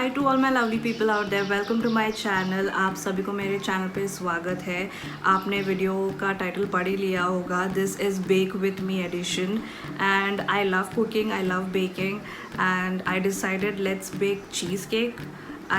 Hi to all my lovely people out there, welcome to my channel. आप सभी को मेरे चैनल पे स्वागत है। आपने वीडियो का टाइटल पढ़ ही लिया होगा, this is bake with me edition. And I love cooking, I love baking, and I decided let's bake cheesecake.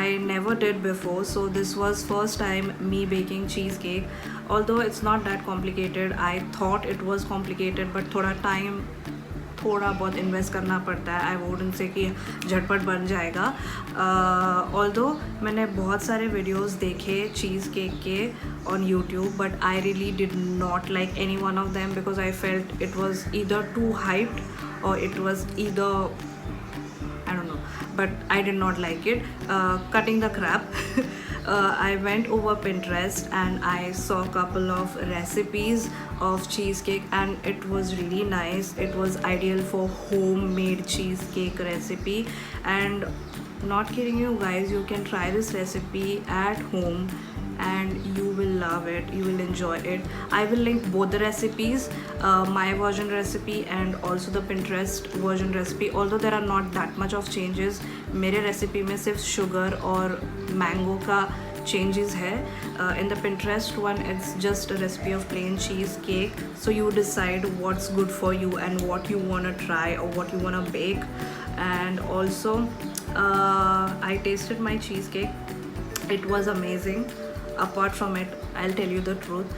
I never did before, so this was first time me baking cheesecake. Although it's not that complicated, I thought it was complicated, but थोड़ा बहुत invest करना पड़ता है। I wouldn't say कि झटपट बन जाएगा। Although मैंने बहुत सारे वीडियोस देखे चीज़ केक के on YouTube, but I really did not like any one of them because I felt it was either too hyped और it was either I don't know, but I did not like it. Cutting the crap. I went over Pinterest and I saw a couple of recipes of cheesecake and it was really nice. It was ideal for homemade cheesecake recipe, and not kidding you guys, you can try this recipe at home and you will love it, you will enjoy it. I will link both the recipes, my version recipe and also the Pinterest version recipe. Although there are not that much of changes, मेरे recipe में सिर्फ sugar और mango का changes है. In the Pinterest one it's just a recipe of plain cheesecake, so you decide what's good for you and what you want to try or what you want to bake. And also I tasted my cheesecake, it was amazing. Apart from it, I'll tell you the truth,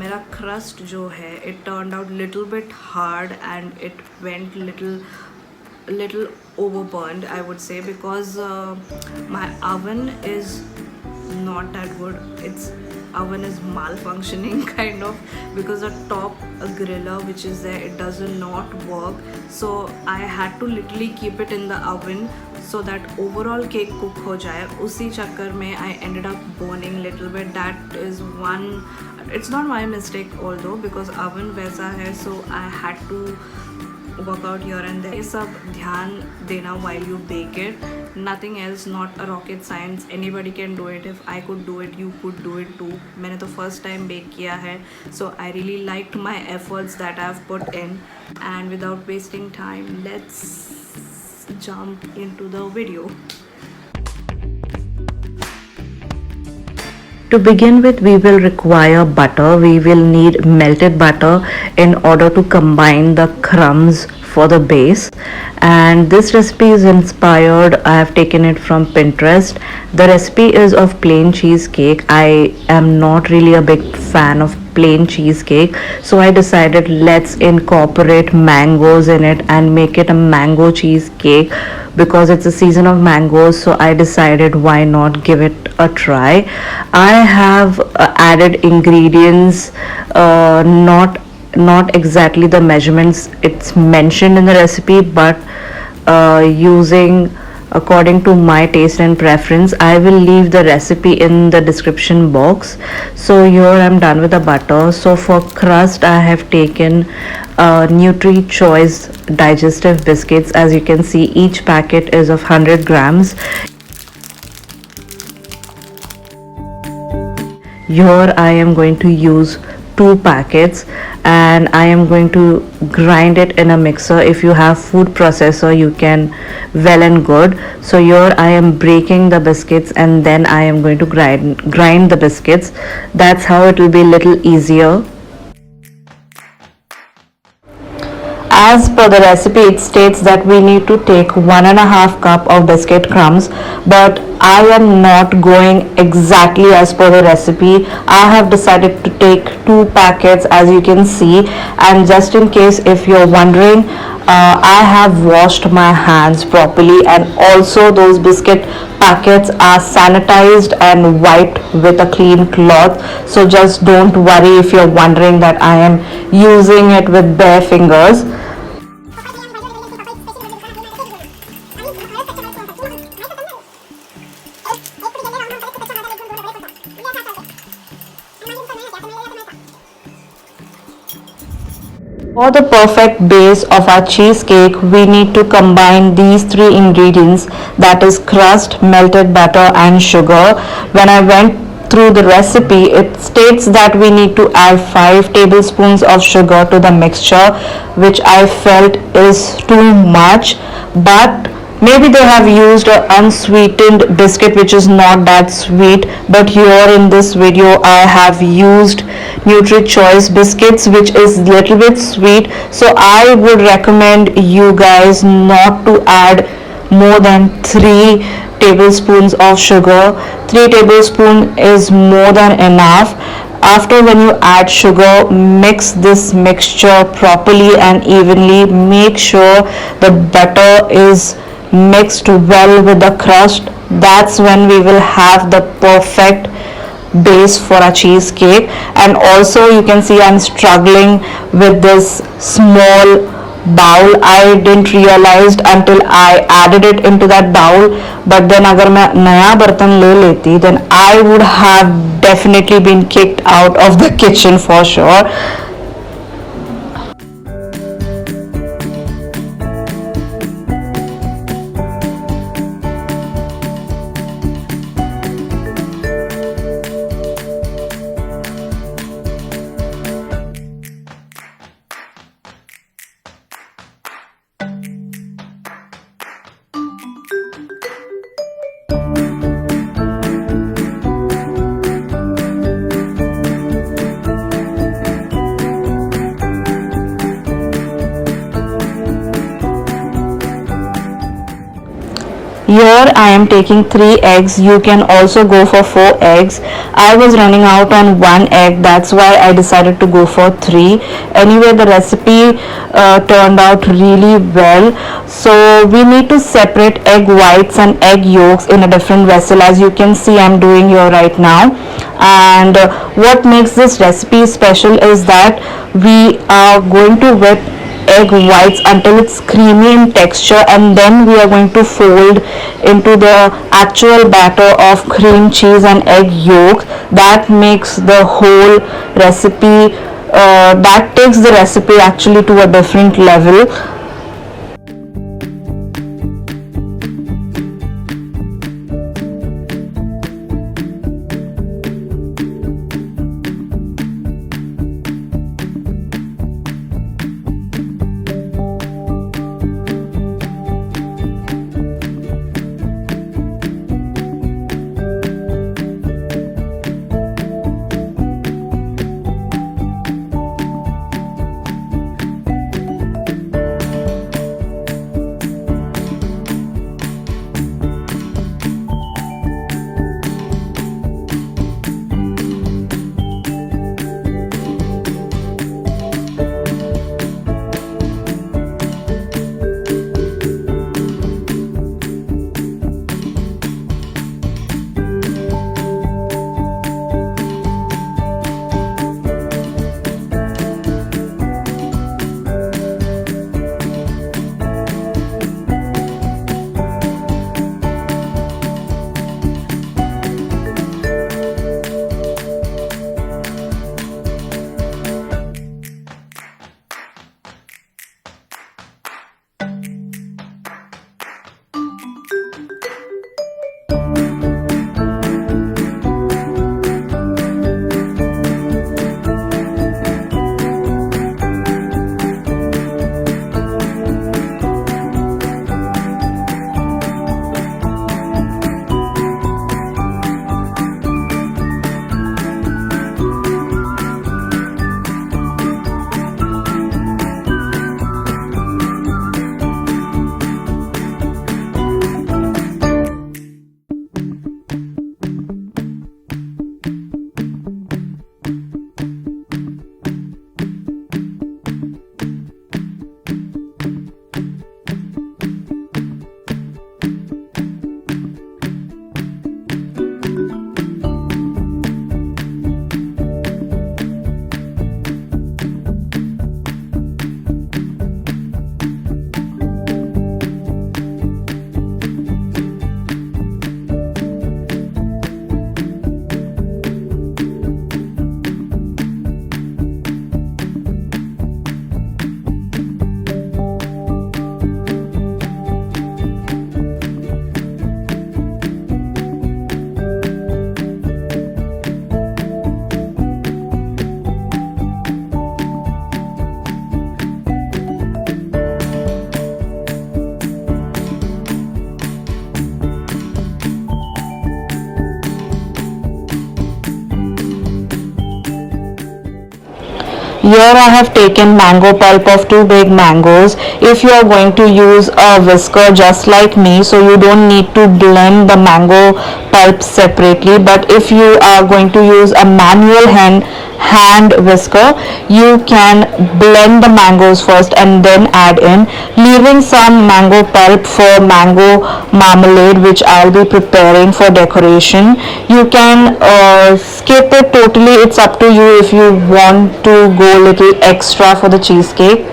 मेरा crust जो है it turned out little bit hard and it went little overburned, I would say, because my oven is not that good. Its oven is malfunctioning kind of, because the top griller which is there, it does not work. So I had to literally keep it in the oven so that overall cake cook हो जाए. उसी चक्कर में I ended up burning little bit. That is one, it's not my mistake although, because oven वैसा है, so I had to work out here and there. ये सब ध्यान देना while you bake it. Nothing else, not a rocket science. Anybody can do it. If I could do it, you could do it too. मैंने तो first time bake किया है, so I really liked my efforts that I've put in. And without wasting time, let's jump into the video. To begin with, we will require butter. We will need melted butter in order to combine the crumbs for the base. And this recipe is inspired, I have taken it from Pinterest. The recipe is of plain cheesecake. I am not really a big fan of plain cheesecake, so I decided let's incorporate mangoes in it and make it a mango cheesecake, because it's a season of mangoes, so I decided why not give it a try. I have added ingredients, not exactly the measurements it's mentioned in the recipe, but using according to my taste and preference. I will leave the recipe in the description box. So here I'm done with the butter. So for crust, I have taken nutri choice digestive biscuits. As you can see, each packet is of 100 grams. Here I am going to use 2 packets and I am going to grind it in a mixer. If you have food processor, you can, well and good. So here I am breaking the biscuits and then I am going to grind the biscuits. That's how it will be a little easier. As per the recipe, it states that we need to take 1.5 cup of biscuit crumbs, but I am not going exactly as per the recipe. I have decided to take 2 packets, as you can see. And just in case if you're wondering, I have washed my hands properly, and also those biscuit packets are sanitized and wiped with a clean cloth. So just don't worry if you're wondering that I am using it with bare fingers. For the perfect base of our cheesecake, we need to combine these 3 ingredients, that is crust, melted butter and sugar. When I went through the recipe, it states that we need to add 5 tablespoons of sugar to the mixture, which I felt is too much, but Maybe they have used a unsweetened biscuit which is not that sweet, but here in this video I have used nutri choice biscuits which is little bit sweet. So I would recommend you guys not to add more than 3 tablespoons of sugar. 3 tablespoons is more than enough. After, when you add sugar, mix this mixture properly and evenly. Make sure the butter is mixed well with the crust. That's when we will have the perfect base for a cheesecake. And also you can see I'm struggling with this small bowl. I didn't realize until I added it into that bowl, but then अगर मैं नया बर्तन ले लेती then I would have definitely been kicked out of the kitchen for sure. Here I am taking 3 eggs. You can also go for 4 eggs. I was running out on 1 egg, that's why I decided to go for 3. Anyway, the recipe turned out really well. So we need to separate egg whites and egg yolks in a different vessel, as you can see I'm doing here right now. And what makes this recipe special is that we are going to whip egg whites until it's creamy in texture, and then we are going to fold into the actual batter of cream cheese and egg yolk. That makes the whole recipe, that takes the recipe actually to a different level. Here I have taken mango pulp of 2 big mangoes. If you are going to use a whisker just like me, so you don't need to blend the mango pulp separately, but if you are going to use a manual hand whisker, you can blend the mangoes first and then add in, leaving some mango pulp for mango marmalade, which I'll be preparing for decoration. You can skip it totally, it's up to you if you want to go little extra for the cheesecake.